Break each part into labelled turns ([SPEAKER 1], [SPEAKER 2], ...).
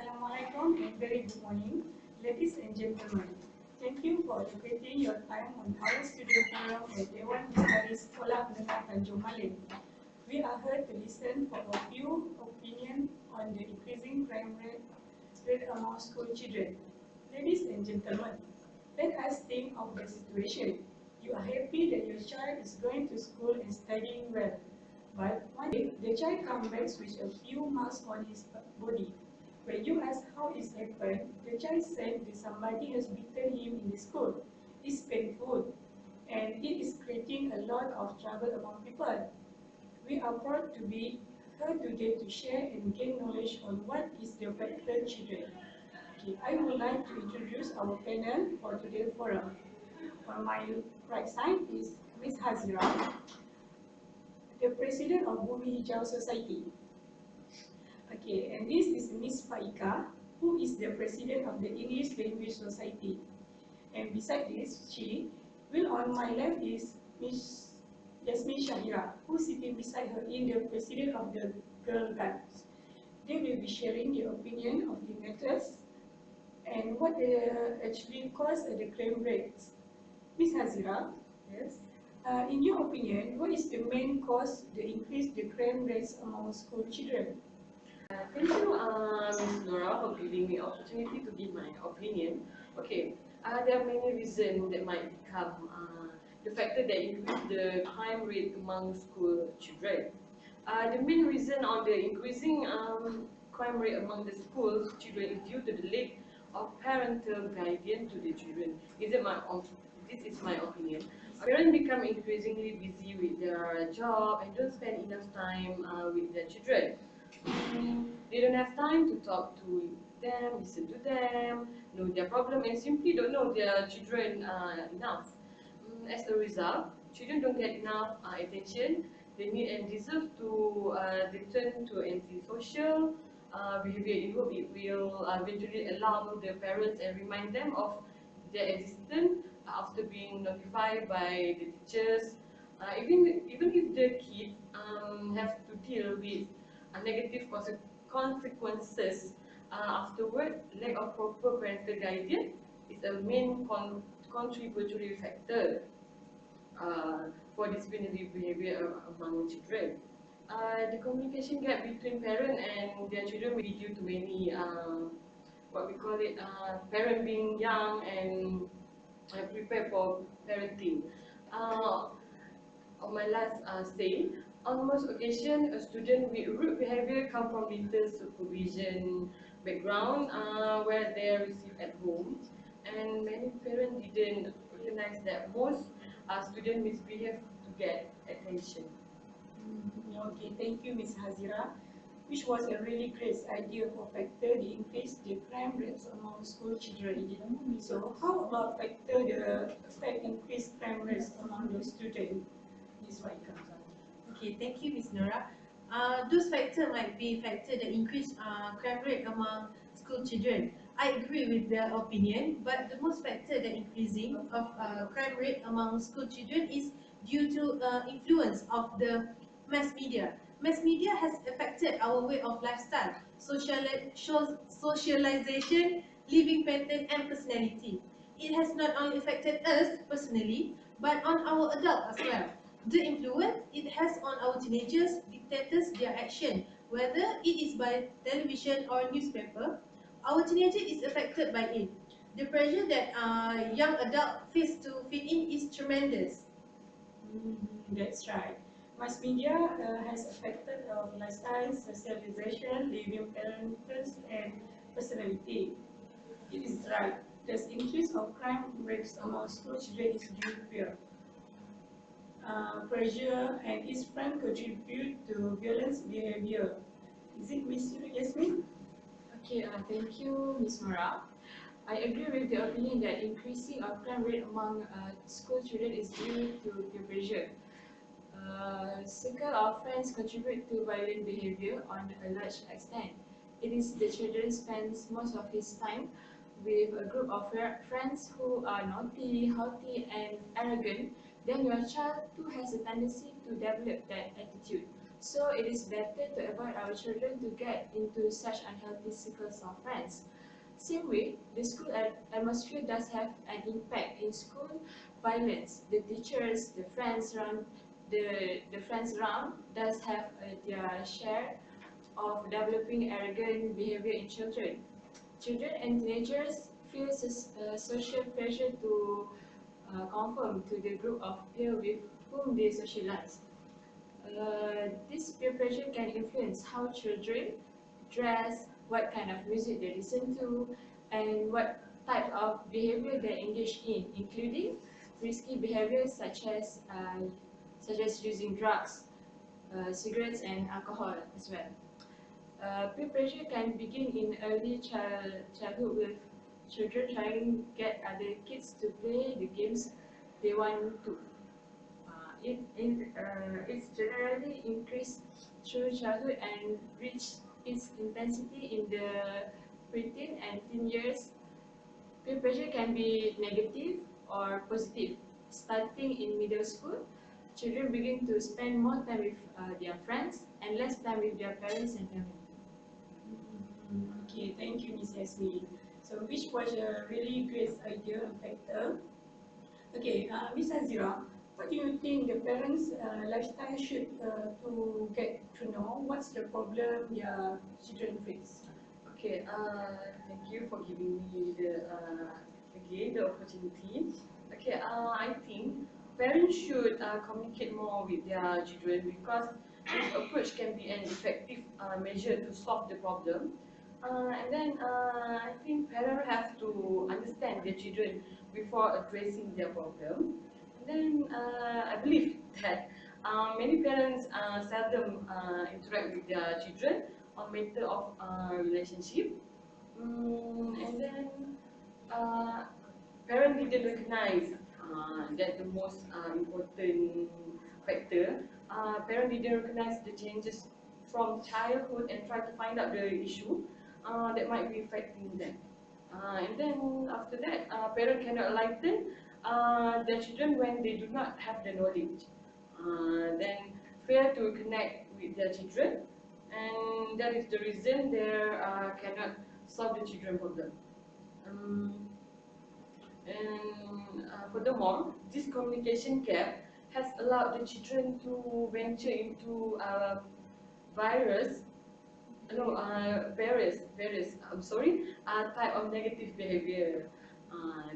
[SPEAKER 1] Assalamualaikum and very good morning, ladies and gentlemen. Thank you for allocating your time on our studio forum at Dewan Misteri Sekolah Menengah Tanjung Malin. We are here to listen for a few opinions on the increasing crime rate among school children. Ladies and gentlemen, let us think of the situation. You are happy that your child is going to school and studying well. But one day, the child comes back with a few marks on his body. When you ask how it happened, the child said that somebody has beaten him in the school. It's painful, and it is creating a lot of trouble among people. We are proud to be here today to share and gain knowledge on what is the affected children. Okay, I would like to introduce our panel for today's forum. On my right side is Ms. Hazira, the President of Bumi Hijau Society. Okay, and this is Ms. Faika, who is the President of the English Language Society. And beside this, on my left is Ms. Jasmine Shahira, who is sitting beside her in the President of the Girl Guides. They will be sharing their opinion of the matters and what they actually cause the crime rates. Ms. Hazira, yes. In your opinion, what is the main cause to increase the crime rates among school children?
[SPEAKER 2] Thank you, Ms. Nora, for giving me opportunity to give my opinion. Okay, there are many reasons that might become the factor that increase the crime rate among school children. The main reason on the increasing crime rate among the school children is due to the lack of parental guidance to the children. This is my opinion. Parents become increasingly busy with their job and don't spend enough time with their children. They don't have time to talk to them, listen to them, know their problem, and simply don't know their children enough. As a result, children don't get enough attention. They need and deserve to return to antisocial behavior. In hope it will eventually allow the parents and remind them of their existence after being notified by the teachers. Even if the kids have to deal with negative consequences afterward, lack of proper parental guidance is a main contributory factor for disciplinary behavior among children. The communication gap between parents and their children may be due to many, what we call it, parents being young and prepared for parenting. On my last say, on most occasions, a student with rude behavior come from little supervision background where they are received at home, and many parents didn't recognize that most students misbehave to get attention.
[SPEAKER 1] Okay, thank you, Ms. Hazira, which was a really great idea for factor the increase the crime rates among school children. So, how about factor the affect increased crime rates among the students? Ms. Faika.
[SPEAKER 3] Okay, thank you, Ms. Nora. Those factors might be factors that increase crime rate among school children. I agree with their opinion, but the most factor that increasing of crime rate among school children is due to influence of the mass media. Mass media has affected our way of lifestyle, socialization, living pattern, and personality. It has not only affected us personally, but on our adult as well. The influence it has on our teenagers dictates their action, whether it is by television or newspaper. Our teenager is affected by it. The pressure that young adults face to fit in is tremendous.
[SPEAKER 1] That's right. Mass media has affected our lifestyle, socialization, living patterns, and personality. It is right. The increase of crime rates among school children is due to fear. Pressure and its friend contribute to violence behavior. Is it Miss Yasmin?
[SPEAKER 4] Okay, thank you, Ms. Nora. I agree with the opinion that increasing of crime rate among school children is due to peer pressure. Circle of friends contribute to violent behavior on a large extent. It is the children spends most of his time with a group of friends who are naughty, haughty, and arrogant. Then your child too has a tendency to develop that attitude. So it is better to avoid our children to get into such unhealthy circles of friends. Same way, the school atmosphere does have an impact in school violence. The teachers, the friends around does have their share of developing arrogant behavior in children. Children and teenagers feel social pressure to conform to the group of peers with whom they socialize. This peer pressure can influence how children dress, what kind of music they listen to, and what type of behavior they engage in, including risky behaviors such as using drugs, cigarettes, and alcohol as well. Peer pressure can begin in early childhood with children trying to get other kids to play the games they want to. It's generally increased through childhood and reach its intensity in the preteen and teen years. Peer pressure can be negative or positive. Starting in middle school, children begin to spend more time with their friends and less time with their parents and family.
[SPEAKER 1] Okay, thank you, Ms. Yasmin. So, which was a really great idea and factor. Okay, Ms. Azira, what do you think the parents' lifestyle should to get to know what's the problem their children face?
[SPEAKER 2] Okay, thank you for giving me the again the opportunity. Okay, I think parents should communicate more with their children because this approach can be an effective measure to solve the problem. I think parents have to understand their children before addressing their problem. I believe that many parents seldom interact with their children on matter of relationship. And then uh, Parents didn't recognize that the most important factor. Parents didn't recognize the changes from childhood and try to find out the issue that might be affecting them. After that, parents cannot enlighten their children when they do not have the knowledge. Then fail to connect with their children, and that is the reason they cannot solve the children problem. Um, Furthermore, this communication gap has allowed the children to venture into virus, no, type of negative behavior.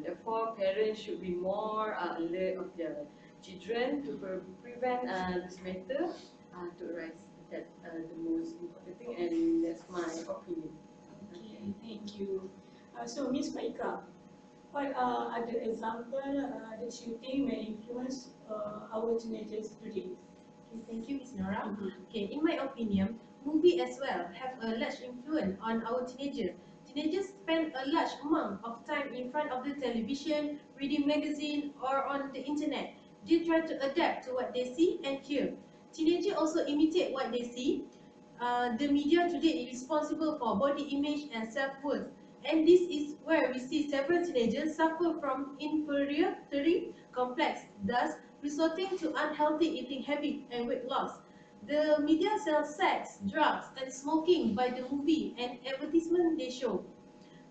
[SPEAKER 2] Therefore, parents should be more alert of their children to prevent this matter to arise. That's the most important thing, and that's my opinion.
[SPEAKER 1] Okay, thank you. So, Ms. Faika, what are other examples that you think may influence our teenagers today?
[SPEAKER 3] Okay, thank you, Ms. Nora.
[SPEAKER 1] Mhm.
[SPEAKER 3] Okay, in my opinion, movie as well have a large influence on our teenagers. Teenagers spend a large amount of time in front of the television, reading magazine, or on the internet. They try to adapt to what they see and hear. Teenagers also imitate what they see. The media today is responsible for body image and self-worth. And this is where we see several teenagers suffer from inferiority complex, thus resorting to unhealthy eating habits and weight loss. The media sells sex, drugs, and smoking by the movie and advertisement they show.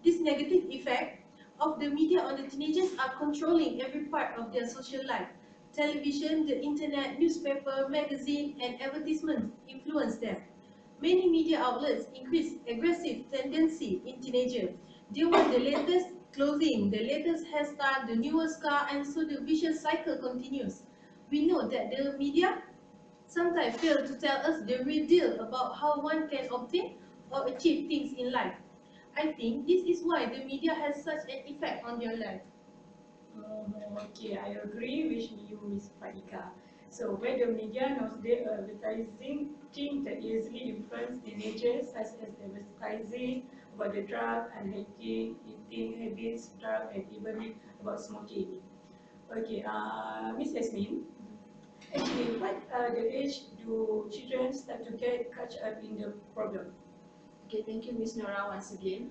[SPEAKER 3] This negative effect of the media on the teenagers are controlling every part of their social life. Television, the internet, newspaper, magazine, and advertisements influence them. Many media outlets increase aggressive tendency in teenagers. They want the latest clothing, the latest hairstyle, the newest car, and so the vicious cycle continues. We know that the media sometimes fail to tell us the real deal about how one can obtain or achieve things in life. I think this is why the media has such an effect on their life.
[SPEAKER 1] Okay, I agree with you, Ms. Faika. So, where the media nowadays advertising things that easily influence teenagers, such as advertising about the drug and eating habits, drug, and even about smoking. Okay, Ms. Yasmin, actually, what the age do children start to get catch up in the problem?
[SPEAKER 4] Okay, thank you, Ms. Nora, once again.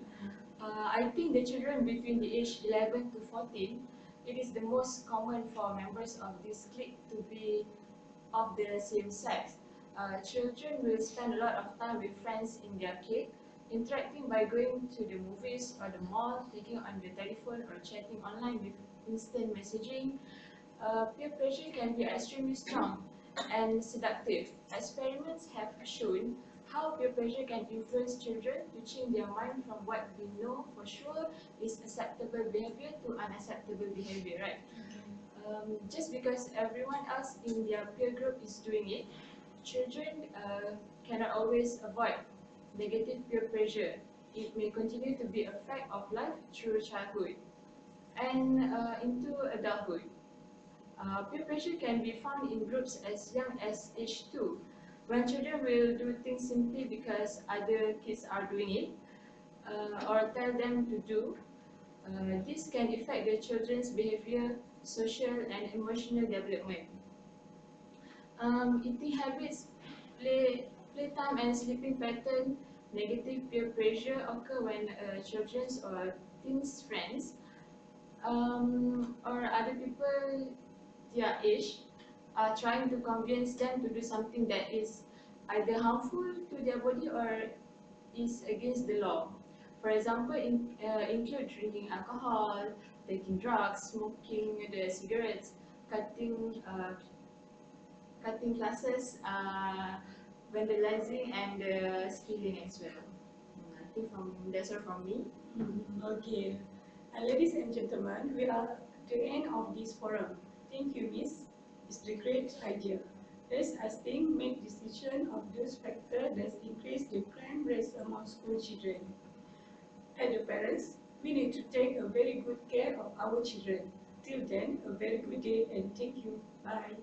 [SPEAKER 4] I think the children between the age 11 to 14, it is the most common for members of this clique to be of the same sex. children will spend a lot of time with friends in the arcade, interacting by going to the movies or the mall, taking on the telephone or chatting online with instant messaging. Peer pressure can be extremely strong and seductive. Experiments have shown how peer pressure can influence children to change their mind from what we know for sure is acceptable behavior to unacceptable behavior, right? Just because everyone else in their peer group is doing it, children cannot always avoid negative peer pressure. It may continue to be a fact of life through childhood and into adulthood. Peer pressure can be found in groups as young as age 2, when children will do things simply because other kids are doing it or tell them to do. This can affect the children's behavior, social and emotional development. Eating habits, playtime and sleeping pattern, negative peer pressure occur when children's or teens' friends or other people their age are trying to convince them to do something that is either harmful to their body or is against the law. For example, include drinking alcohol, taking drugs, smoking the cigarettes, cutting classes, vandalizing, and stealing as well. I think that's all from me.
[SPEAKER 1] Okay. Ladies and gentlemen, we are at the end of this forum. Thank you, Miss. It's a great idea. Let's, as think, make decision of those factors that increase the crime rate among school children. As the parents, we need to take a very good care of our children. Till then, a very good day and thank you. Bye.